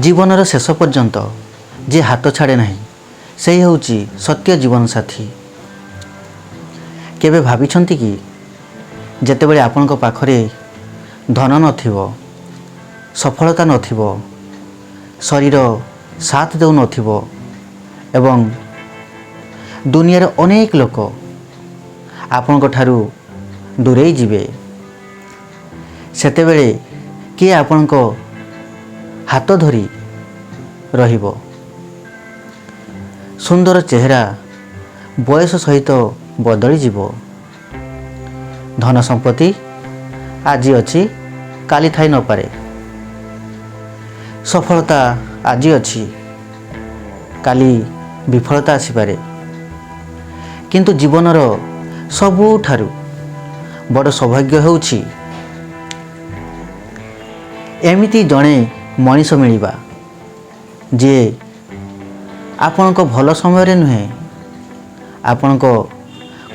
ଜୀବନର ଶେଷ ପର୍ଯ୍ୟନ୍ତ ଯେ ହାତ ଛାଡ଼େ ନାହିଁ ସେହି ହେଉଛି ସତ୍ୟ ଜୀବନସାଥୀ। କେବେ ଭାବିଛନ୍ତି କି ଯେତେବେଳେ ଆପଣଙ୍କ ପାଖରେ ଧନ ନଥିବ, ସଫଳତା ନଥିବ, ଶରୀର ସାଥ ଦେଉନଥିବ ଏବଂ ଦୁନିଆର ଅନେକ ଲୋକ ଆପଣଙ୍କ ଠାରୁ ଦୂରେଇ ଯିବେ, ସେତେବେଳେ କିଏ ଆପଣଙ୍କ ହାତ ଧରି ରହିବ? ସୁନ୍ଦର ଚେହେରା ବୟସ ସହିତ ବଦଳିଯିବ। ଧନ ସମ୍ପତ୍ତି ଆଜି ଅଛି, କାଲି ଥାଇ ନପାରେ। ସଫଳତା ଆଜି ଅଛି, କାଲି ବିଫଳତା ଆସିପାରେ। କିନ୍ତୁ ଜୀବନର ସବୁଠାରୁ ବଡ଼ ସୌଭାଗ୍ୟ ହେଉଛି ଏମିତି ଜଣେ ମଣିଷ ମିଳିବା ଯିଏ ଆପଣଙ୍କ ଭଲ ସମୟରେ ନୁହେଁ, ଆପଣଙ୍କ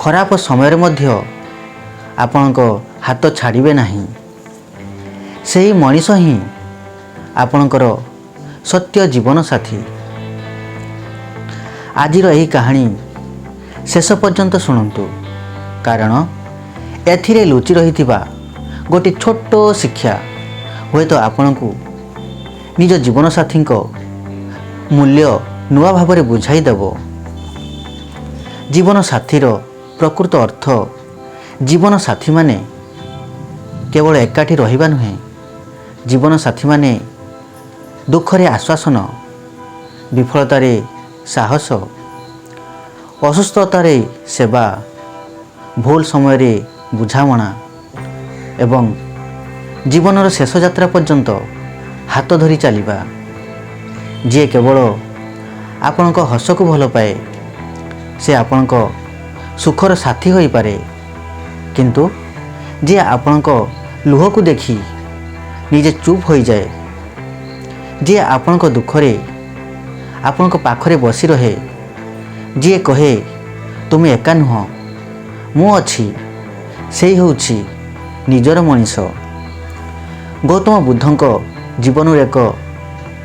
ଖରାପ ସମୟରେ ମଧ୍ୟ ଆପଣଙ୍କ ହାତ ଛାଡ଼ିବେ ନାହିଁ। ସେହି ମଣିଷ ହିଁ ଆପଣଙ୍କର ସତ୍ୟ ଜୀବନସାଥୀ। ଆଜିର ଏହି କାହାଣୀ ଶେଷ ପର୍ଯ୍ୟନ୍ତ ଶୁଣନ୍ତୁ, କାରଣ ଏଥିରେ ଲୁଚି ରହିଥିବା ଗୋଟିଏ ଛୋଟ ଶିକ୍ଷା ହୁଏତ ଆପଣଙ୍କୁ ନିଜ ଜୀବନସାଥୀଙ୍କ ମୂଲ୍ୟ ନୂଆ ଭାବରେ ବୁଝାଇ ଦେବ। ଜୀବନସାଥୀର ପ୍ରକୃତ ଅର୍ଥ ଜୀବନସାଥୀମାନେ କେବଳ ଏକାଠି ରହିବା ନୁହେଁ, ଜୀବନସାଥୀମାନେ ଦୁଃଖରେ ଆଶ୍ୱାସନ, ବିଫଳତାରେ ସାହସ, ଅସୁସ୍ଥତାରେ ସେବା, ଭୁଲ ସମୟରେ ବୁଝାମଣା ଏବଂ ଜୀବନର ଶେଷ ଯାତ୍ରା ପର୍ଯ୍ୟନ୍ତ ହାତ ଧରି ଚାଲିବା। ଯିଏ କେବଳ ଆପଣଙ୍କ ହସକୁ ଭଲ ପାଏ, ସେ ଆପଣଙ୍କ ସୁଖର ସାଥୀ ହୋଇପାରେ। କିନ୍ତୁ ଯିଏ ଆପଣଙ୍କ ଲୁହକୁ ଦେଖି ନିଜେ ଚୁପ୍ ହୋଇଯାଏ, ଯିଏ ଆପଣଙ୍କ ଦୁଃଖରେ ଆପଣଙ୍କ ପାଖରେ ବସି ରହେ, ଯିଏ କହେ ତୁମେ ଏକା ନୁହଁ, ମୁଁ ଅଛି, ସେଇ ହେଉଛି ନିଜର ମଣିଷ। ଗୌତମ ବୁଦ୍ଧଙ୍କ ଜୀବନର ଏକ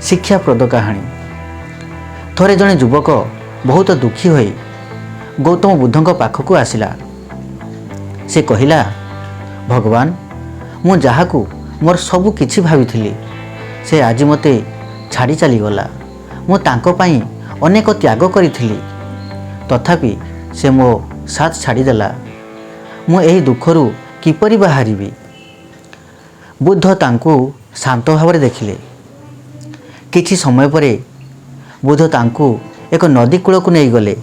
ଶିକ୍ଷାପ୍ରଦ କାହାଣୀ। ଥରେ ଜଣେ ଯୁବକ ବହୁତ ଦୁଃଖୀ ହୋଇ ଗୌତମ ବୁଦ୍ଧଙ୍କ ପାଖକୁ ଆସିଲା। ସେ କହିଲା, ଭଗବାନ, ମୁଁ ଯାହାକୁ ମୋର ସବୁ କିଛି ଭାବିଥିଲି ସେ ଆଜି ମୋତେ ଛାଡ଼ି ଚାଲିଗଲା। ମୁଁ ତାଙ୍କ ପାଇଁ ଅନେକ ତ୍ୟାଗ କରିଥିଲି, ତଥାପି ସେ ମୋ ସାଥ ଛାଡ଼ିଦେଲା। ମୁଁ ଏହି ଦୁଃଖରୁ କିପରି ବାହାରିବି? ବୁଦ୍ଧ ତାଙ୍କୁ ଶାନ୍ତ ଭାବରେ ଦେଖିଲେ। କିଛି ସମୟ ପରେ ବୁଦ୍ଧ ତାଙ୍କୁ ଏକ ନଦୀ କୂଳକୁ ନେଇଗଲେ।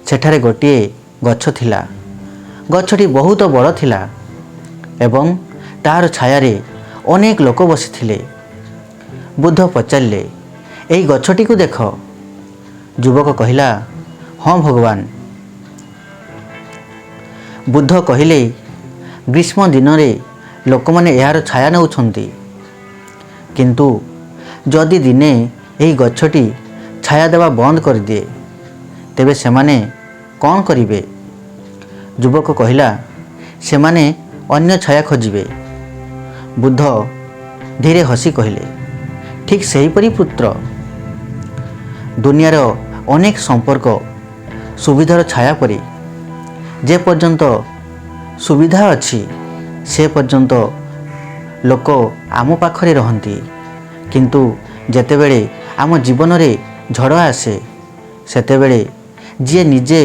ସେଠାରେ ଗୋଟିଏ ଗଛ ଥିଲା। ଗଛଟି ବହୁତ ବଡ଼ ଥିଲା ଏବଂ ତାହାର ଛାୟାରେ ଅନେକ ଲୋକ ବସିଥିଲେ। ବୁଦ୍ଧ ପଚାରିଲେ, ଏହି ଗଛଟିକୁ ଦେଖ। ଯୁବକ କହିଲା, ହଁ ଭଗବାନ। ବୁଦ୍ଧ କହିଲେ, ଗ୍ରୀଷ୍ମ ଦିନରେ ଲୋକମାନେ ଏହାର ଛାୟା ନେଉଛନ୍ତି, କିନ୍ତୁ ଯଦି ଦିନେ ଏହି ଗଛଟି ଛାୟା ଦେବା ବନ୍ଦ କରିଦିଏ, ତେବେ ସେମାନେ କ'ଣ କରିବେ? ଯୁବକ କହିଲା, ସେମାନେ ଅନ୍ୟ ଛାୟା ଖୋଜିବେ। ବୁଦ୍ଧ ଧୀରେ ହସି କହିଲେ, ଠିକ୍ ସେହିପରି ପୁତ୍ର, ଦୁନିଆର ଅନେକ ସମ୍ପର୍କ ସୁବିଧାର ଛାୟା ପରି। ଯେ ପର୍ଯ୍ୟନ୍ତ ସୁବିଧା ଅଛି ସେ ପର୍ଯ୍ୟନ୍ତ ଲୋକ ଆମ ପାଖରେ ରହନ୍ତି, କିନ୍ତୁ ଯେତେବେଳେ ଆମ ଜୀବନରେ ଝଡ଼ ଆସେ ସେତେବେଳେ ଯିଏ ନିଜେ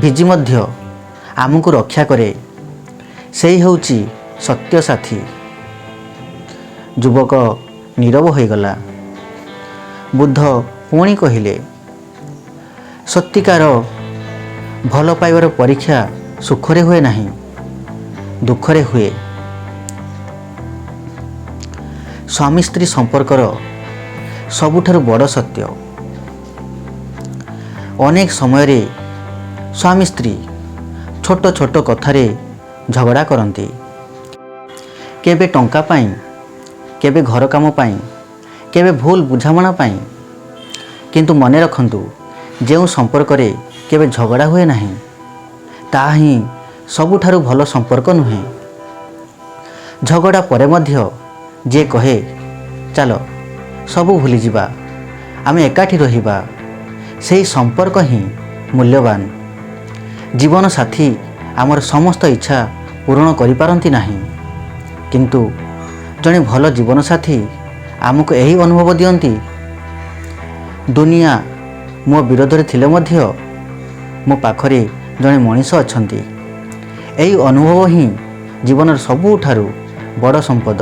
ଭିଜି ମଧ୍ୟ ଆମକୁ ରକ୍ଷା କରେ, ସେହି ହେଉଛି ସତ୍ୟ ସାଥୀ। ଯୁବକ ନୀରବ ହୋଇଗଲା। ବୁଦ୍ଧ ପୁଣି କହିଲେ, ସତ୍ୟକାର ଭଲ ପାଇବାର ପରୀକ୍ଷା ସୁଖରେ ହୁଏ ନାହିଁ, ଦୁଃଖରେ ହୁଏ। ସ୍ୱାମୀ ସ୍ତ୍ରୀ ସମ୍ପର୍କର ସବୁଠାରୁ ବଡ଼ ସତ୍ୟ। ଅନେକ ସମୟରେ ସ୍ୱାମୀ ସ୍ତ୍ରୀ ଛୋଟ ଛୋଟ କଥାରେ ଝଗଡ଼ା କରନ୍ତି। କେବେ ଟଙ୍କା ପାଇଁ, କେବେ ଘର କାମ ପାଇଁ, କେବେ ଭୁଲ ବୁଝାମଣା ପାଇଁ। କିନ୍ତୁ ମନେ ରଖନ୍ତୁ, ଯେଉଁ ସମ୍ପର୍କରେ କେବେ ଝଗଡ଼ା ହୁଏ ନାହିଁ, ତାହା ହିଁ ସବୁଠାରୁ ଭଲ ସମ୍ପର୍କ ନୁହେଁ। ଝଗଡ଼ା ପରେ ମଧ୍ୟ ଯିଏ କହେ ଚାଲ ସବୁ ଭୁଲିଯିବା, ଆମେ ଏକାଠି ରହିବା, ସେହି ସମ୍ପର୍କ ହିଁ ମୂଲ୍ୟବାନ। ଜୀବନସାଥୀ ଆମର ସମସ୍ତ ଇଚ୍ଛା ପୂରଣ କରିପାରନ୍ତି ନାହିଁ, କିନ୍ତୁ ଜଣେ ଭଲ ଜୀବନସାଥୀ ଆମକୁ ଏହି ଅନୁଭବ ଦିଅନ୍ତି, ଦୁନିଆ ମୋ ବିରୋଧରେ ଥିଲେ ମଧ୍ୟ ମୋ ପାଖରେ ଜଣେ ମଣିଷ ଅଛନ୍ତି। ଏହି ଅନୁଭବ ହିଁ ଜୀବନର ସବୁଠାରୁ ବଡ଼ ସମ୍ପଦ।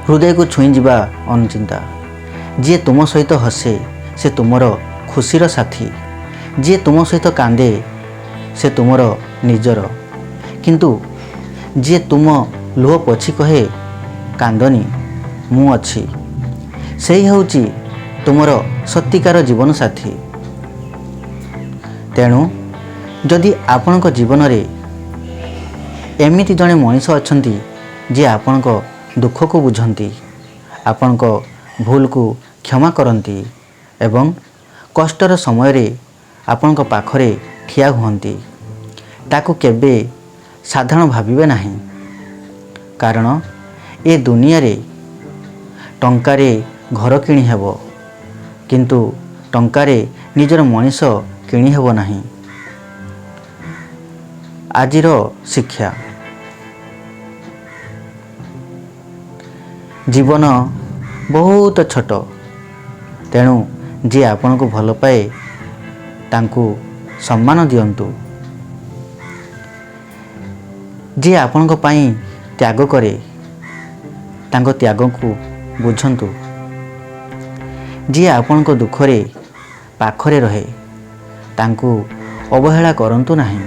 ହୃଦୟକୁ ଛୁଇଁଯିବା ଅନୁଚିନ୍ତା। ଯିଏ ତୁମ ସହିତ ହସେ ସେ ତୁମର ଖୁସିର ସାଥୀ, ଯିଏ ତୁମ ସହିତ କାନ୍ଦେ ସେ ତୁମର ନିଜର, କିନ୍ତୁ ଯିଏ ତୁମ ଲୁହ ପୋଛି କହେ କାନ୍ଦନି ମୁଁ ଅଛି, ସେହି ହେଉଛି ତୁମର ସତ୍ୟିକାର ଜୀବନସାଥୀ। ତେଣୁ ଯଦି ଆପଣଙ୍କ ଜୀବନରେ ଏମିତି ଜଣେ ମଣିଷ ଅଛନ୍ତି ଯିଏ ଆପଣଙ୍କ ଦୁଃଖକୁ ବୁଝନ୍ତି, ଆପଣଙ୍କ ଭୁଲକୁ କ୍ଷମା କରନ୍ତି ଏବଂ କଷ୍ଟର ସମୟରେ ଆପଣଙ୍କ ପାଖରେ ଠିଆ ହୁଅନ୍ତି, ତାକୁ କେବେ ସାଧାରଣ ଭାବିବେ ନାହିଁ। କାରଣ ଏ ଦୁନିଆରେ ଟଙ୍କାରେ ଘର କିଣି ହେବ, କିନ୍ତୁ ଟଙ୍କାରେ ନିଜର ମଣିଷ କିଣି ହେବ ନାହିଁ। ଆଜିର ଶିକ୍ଷା, ଜୀବନ ବହୁତ ଛୋଟ, ତେଣୁ ଯିଏ ଆପଣଙ୍କୁ ଭଲ ପାଏ ତାଙ୍କୁ ସମ୍ମାନ ଦିଅନ୍ତୁ। ଯିଏ ଆପଣଙ୍କ ପାଇଁ ତ୍ୟାଗ କରେ ତାଙ୍କ ତ୍ୟାଗକୁ ବୁଝନ୍ତୁ। ଯିଏ ଆପଣଙ୍କ ଦୁଃଖରେ ପାଖରେ ରହେ ତାଙ୍କୁ ଅବହେଳା କରନ୍ତୁ ନାହିଁ।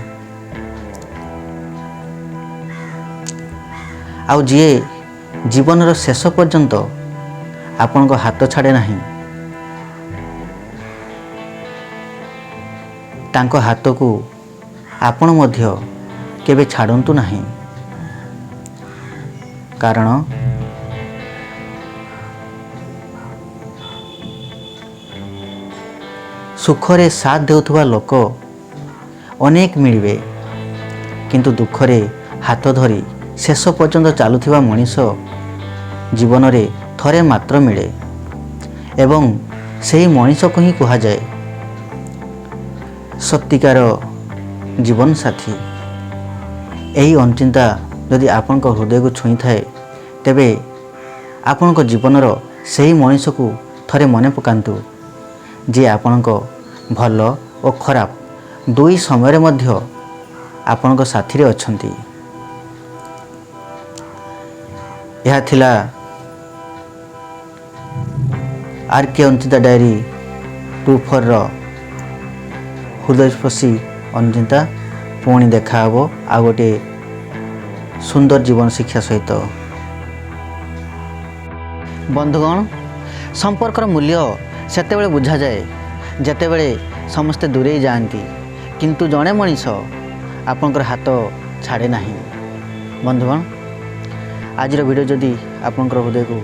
ଆଉ ଯିଏ ଜୀବନର ଶେଷ ପର୍ଯ୍ୟନ୍ତ ଆପଣଙ୍କ ହାତ ଛାଡ଼େ ନାହିଁ ତାଙ୍କ ହାତକୁ ଆପଣ ମଧ୍ୟ କେବେ ଛାଡ଼ନ୍ତୁ ନାହିଁ। କାରଣ ସୁଖରେ ସାଥ ଦେଉଥିବା ଲୋକ ଅନେକ ମିଳିବେ, କିନ୍ତୁ ଦୁଃଖରେ ହାତ ଧରି ଶେଷ ପର୍ଯ୍ୟନ୍ତ ଚାଲୁଥିବା ମଣିଷ ଜୀବନରେ ଥରେ ମାତ୍ର ମିଳେ ଏବଂ ସେହି ମଣିଷକୁ ହିଁ କୁହାଯାଏ ସତ୍ୟିକାର ଜୀବନସାଥୀ। ଏହି ଅନୁଚିନ୍ତା ଯଦି ଆପଣଙ୍କ ହୃଦୟକୁ ଛୁଇଁଥାଏ, ତେବେ ଆପଣଙ୍କ ଜୀବନର ସେହି ମଣିଷକୁ ଥରେ ମନେ ପକାନ୍ତୁ, ଯିଏ ଆପଣଙ୍କ ଭଲ ଓ ଖରାପ ଦୁଇ ସମୟରେ ମଧ୍ୟ ଆପଣଙ୍କ ସାଥିରେ ଅଛନ୍ତି। ଏହା ଥିଲା ଆର୍କେ ଅନୁଚିନ୍ତା ଡାଏରୀ 24ର ହୃଦୟସ୍ପର୍ଶୀ ଅନୁଚିନ୍ତା। ପୁଣି ଦେଖା ହେବ ଆଉ ଗୋଟିଏ ସୁନ୍ଦର ଜୀବନ ଶିକ୍ଷା ସହିତ। ବନ୍ଧୁଗଣ, ସମ୍ପର୍କର ମୂଲ୍ୟ ସେତେବେଳେ ବୁଝାଯାଏ ଯେତେବେଳେ ସମସ୍ତେ ଦୂରେଇ ଯାଆନ୍ତି, କିନ୍ତୁ ଜଣେ ମଣିଷ ଆପଣଙ୍କର ହାତ ଛାଡ଼େ ନାହିଁ। ବନ୍ଧୁଗଣ, ଆଜିର ଭିଡ଼ିଓ ଯଦି ଆପଣଙ୍କର ହୃଦୟକୁ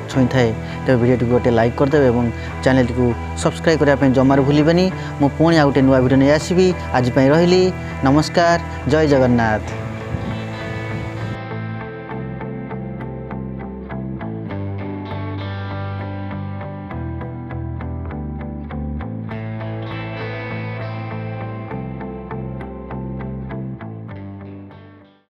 ଛୁଇଁଥାଏ ତେବେ ଭିଡ଼ିଓଟିକୁ ଗୋଟେ ଲାଇକ୍ କରିଦେବେ ଏବଂ ଚ୍ୟାନେଲଟିକୁ ସବସ୍କ୍ରାଇବ୍ କରିବା ପାଇଁ ଜମାରୁ ଭୁଲିବେନି। ମୁଁ ପୁଣି ଆଉ ଗୋଟେ ନୂଆ ଭିଡ଼ିଓ ନେଇ ଆସିବି। ଆଜି ପାଇଁ ରହିଲି, ନମସ୍କାର, ଜୟ ଜଗନ୍ନାଥ।